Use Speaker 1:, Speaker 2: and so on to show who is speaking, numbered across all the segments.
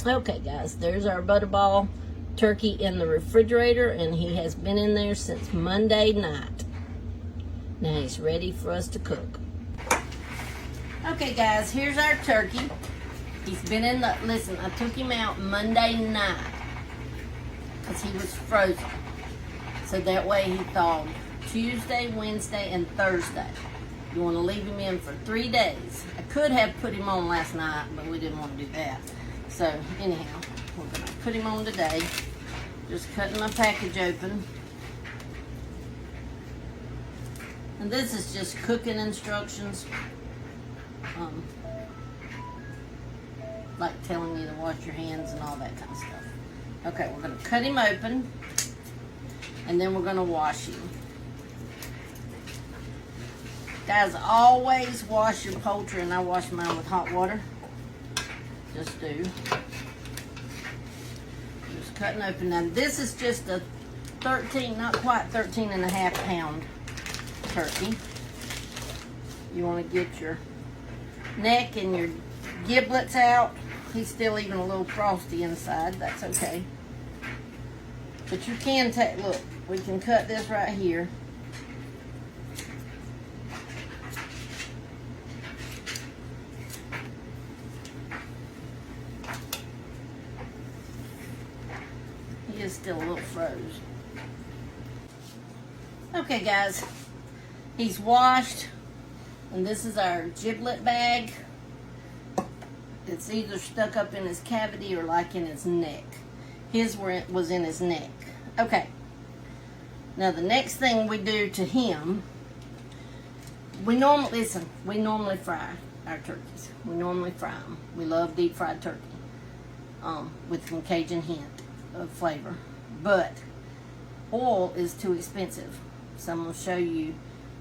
Speaker 1: Okay, guys, there's our butterball turkey in the refrigerator, and he has been in there since Monday night. Now he's ready for us to cook. Okay, guys, here's our turkey. He's been in the, listen, I took him out Monday night because he was frozen. So that way he thawed Tuesday, Wednesday, and Thursday. You want to leave him in for 3 days. I could have put him on last night, but we didn't want to do that. So anyhow, we're going to put him on today. Just cutting my package open. And this is just cooking instructions. Like telling you to wash your hands and all that kind of stuff. Okay, we're going to cut him open. And then we're going to wash him. Guys, always wash your poultry, and I wash mine with hot water. Just do. Just cutting open. Now this is just a 13, not quite 13 and a half pound turkey. You want to get your neck and your giblets out. He's still even a little frosty inside. That's okay. But you can take, look, we can cut this right here. He is still a little froze. Okay, guys, he's washed, and this is our giblet bag. It's either stuck up in his cavity or like in his neck. His was in his neck. Okay. Now the next thing we do to him, we normally fry our turkeys. We normally fry them. We love deep fried turkey with some Cajun hint of flavor. But oil is too expensive. So I'm going to show you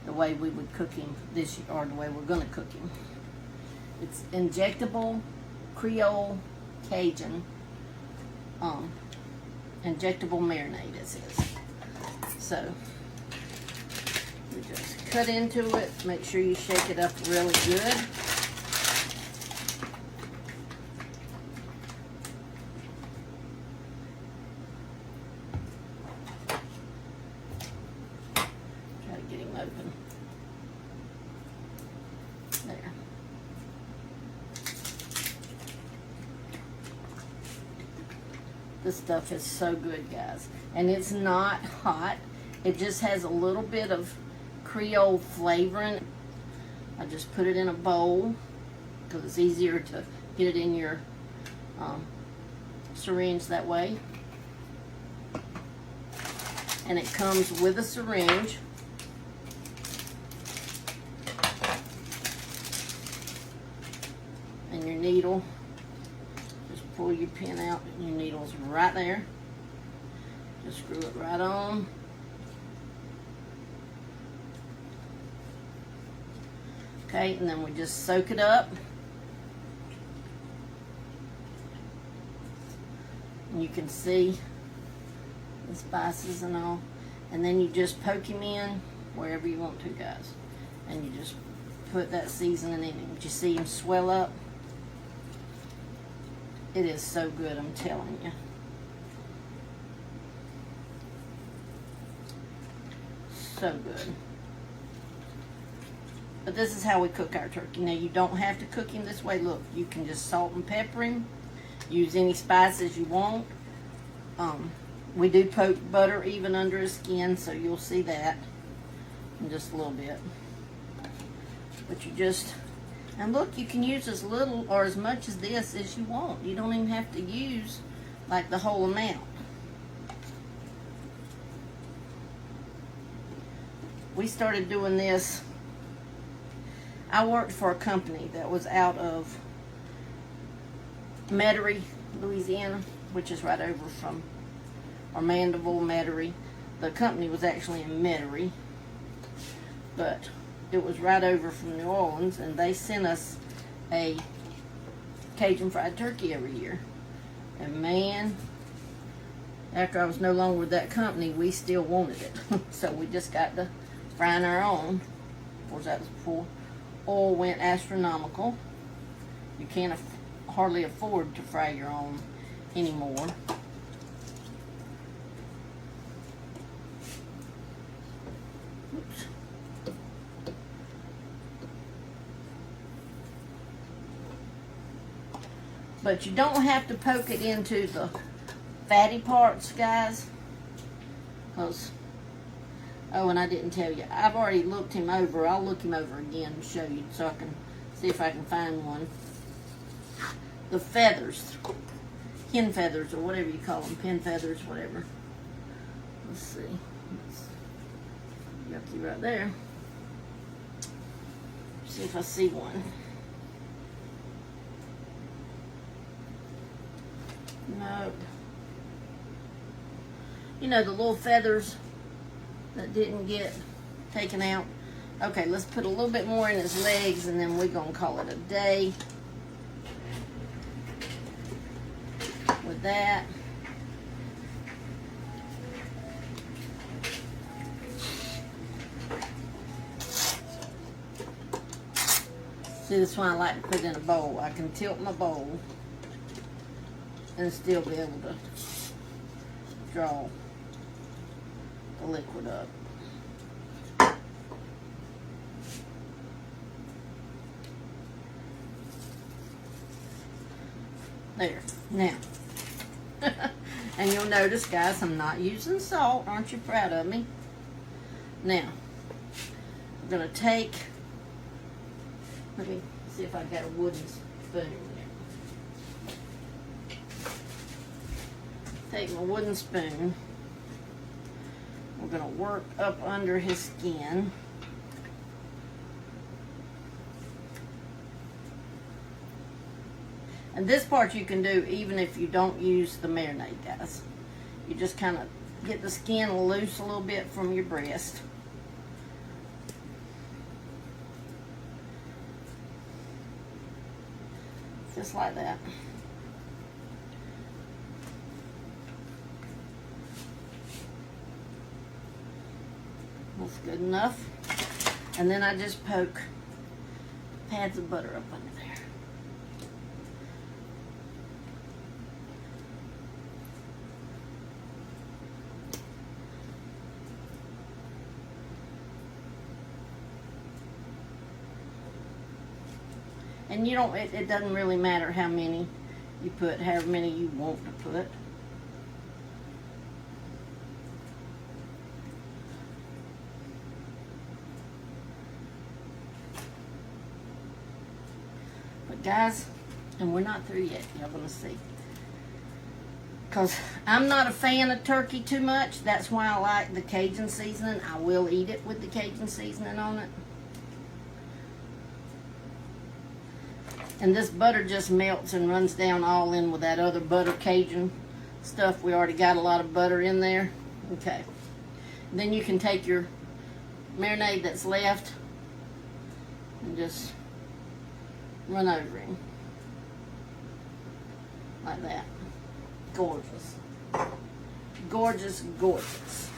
Speaker 1: the way we would cook him this year, or the way we're going to cook him. It's injectable Creole Cajun injectable marinade, it says. So you just cut into it. Make sure you shake it up really good. Try to get him open. There. This stuff is so good, guys. And it's not hot. It just has a little bit of Creole flavor in it. I just put it in a bowl because it's easier to get it in your syringe that way. And it comes with a syringe. And your needle. Pull your pin out, and your needle's right there. Just screw it right on. Okay, and then we just soak it up. And you can see the spices and all. And then you just poke him in wherever you want to, guys. And you just put that seasoning in him. Did you see him swell up? It is so good, I'm telling you. So good. But this is how we cook our turkey. Now, you don't have to cook him this way. Look, you can just salt and pepper him. Use any spices you want. We do poke butter even under his skin, so you'll see that in just a little bit. But you just... And look, you can use as little or as much as this as you want. You don't even have to use like the whole amount. We started doing this. I worked for a company that was out of Metairie, Louisiana, which is right over from Mandeville, Metairie. The company was actually in Metairie, but it was right over from New Orleans, and they sent us a Cajun fried turkey every year. And man, after I was no longer with that company, we still wanted it. So we just got to frying our own. Of course, that was before oil went astronomical. You can't hardly afford to fry your own anymore. Oops. But you don't have to poke it into the fatty parts, guys. Because, oh, and I didn't tell you, I've already looked him over. I'll look him over again and show you so I can see if I can find one. The feathers, hen feathers, or whatever you call them, pin feathers, whatever. Let's see. It's yucky right there. See if I see one. Nope. You know, the little feathers that didn't get taken out. Okay, let's put a little bit more in his legs and then we're going to call it a day with that. See, this one I like to put in a bowl. I can tilt my bowl and still be able to draw the liquid up. There. Now. And you'll notice, guys, I'm not using salt. Aren't you proud of me? Now, I'm going to take, let me see if I got a wooden spoon. Take my wooden spoon. We're going to work up under his skin. And this part you can do even if you don't use the marinade, guys. You just kind of get the skin loose a little bit from your breast. Just like that. That's good enough. And then I just poke pads of butter up under there. And you don't, it doesn't really matter how many you put, however many you want to put. But guys, and we're not through yet, y'all gonna see. Because I'm not a fan of turkey too much. That's why I like the Cajun seasoning. I will eat it with the Cajun seasoning on it. And this butter just melts and runs down all in with that other butter Cajun stuff. We already got a lot of butter in there. Okay. Then you can take your marinade that's left and just run over him. Like that. Gorgeous. Gorgeous, gorgeous.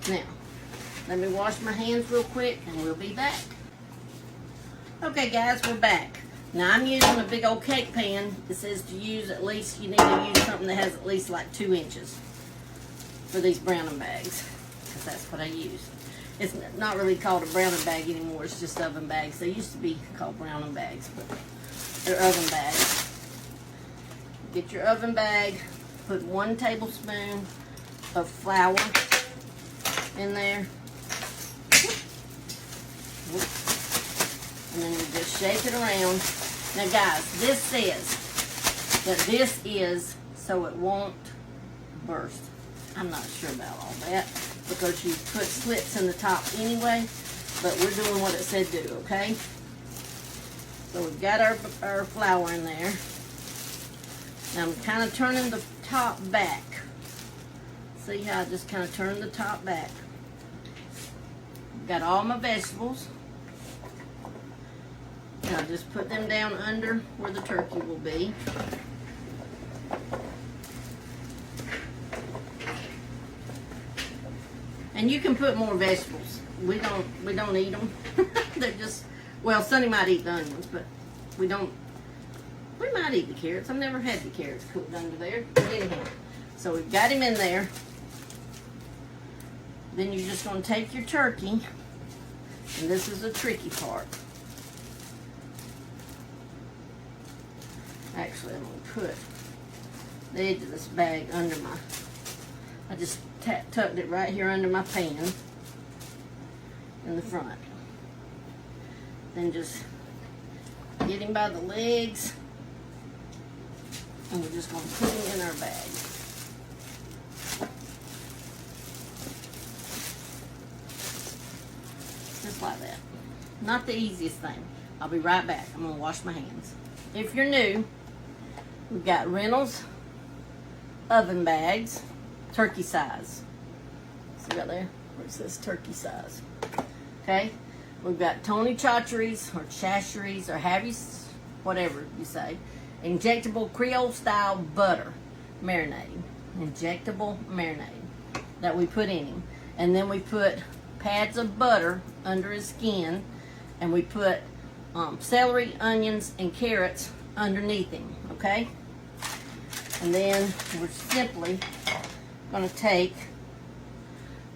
Speaker 1: Now, let me wash my hands real quick and we'll be back. Okay guys, we're back. Now I'm using a big old cake pan. It says to use at least, you need to use something that has at least like 2 inches for these browning bags. Because that's what I use. It's not really called a browning bag anymore, it's just oven bags. They used to be called browning bags, but they're oven bags. Get your oven bag, put 1 tablespoon of flour in there. And then you just shake it around. Now guys, this says that this is so it won't burst. I'm not sure about all that because you put slits in the top anyway, but we're doing what it said do, okay? So we've got our flour in there. Now I'm kind of turning the top back. See how I just kind of turn the top back. Got all my vegetables. Now just put them down under where the turkey will be. And you can put more vegetables. We don't eat them. They're just, well, Sonny might eat the onions, but we don't not eat the carrots. I've never had the carrots cooked under there. But anyhow, so we've got him in there. Then you're just going to take your turkey, and this is the tricky part. Actually, I'm going to put the edge of this bag under my, I just tucked it right here under my pan in the front. Then just get him by the legs, and we're just going to put him in our bag. Just like that. Not the easiest thing. I'll be right back. I'm going to wash my hands. If you're new, we've got Reynolds oven bags, turkey size. See right there where it says turkey size. Okay? We've got Tony Chachere's or Chachere's or Harry's, whatever you say. Injectable Creole style butter marinade. Injectable marinade that we put in him. And then we put pads of butter under his skin, and we put celery, onions, and carrots underneath him, okay? And then we're simply going to take,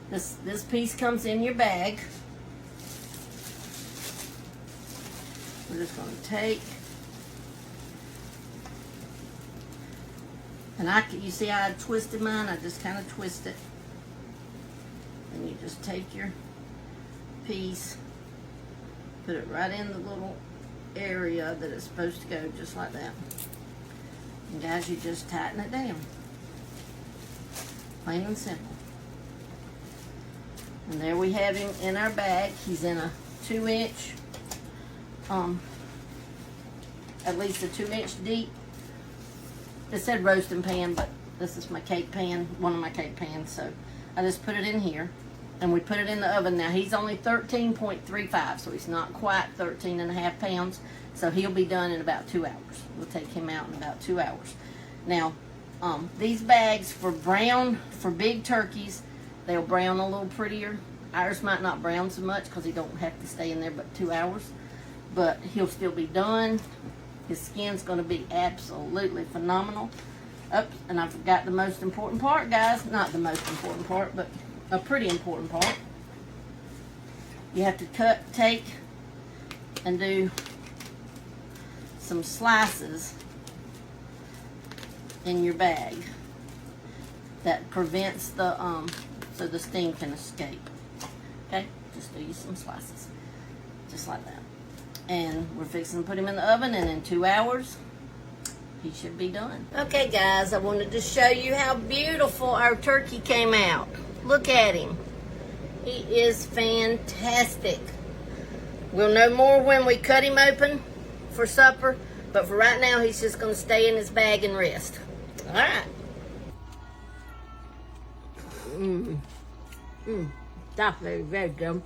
Speaker 1: this piece comes in your bag. We're just going to take, and you see how I twisted mine? I just kind of twist it. And you just take your piece, put it right in the little area that it's supposed to go, just like that. And guys, you just tighten it down. Plain and simple. And there we have him in our bag. He's in a 2-inch, at least a 2-inch deep. It said roasting pan, but this is my cake pan, one of my cake pans, so I just put it in here, and we put it in the oven. Now, he's only 13.35, so he's not quite 13.5 pounds, so he'll be done in about 2 hours. We'll take him out in about 2 hours. Now, these bags for big turkeys, they'll brown a little prettier. Ours might not brown so much because he don't have to stay in there but 2 hours, but he'll still be done. His skin's going to be absolutely phenomenal. Oops, and I forgot the most important part, guys. Not the most important part, but a pretty important part. You have to take, and do some slices in your bag that prevents the, so the steam can escape. Okay? Just do you some slices. Just like that. And we're fixing to put him in the oven, and in 2 hours, he should be done. Okay, guys, I wanted to show you how beautiful our turkey came out. Look at him. He is fantastic. We'll know more when we cut him open for supper, but for right now, he's just going to stay in his bag and rest. All right. That's very, very good.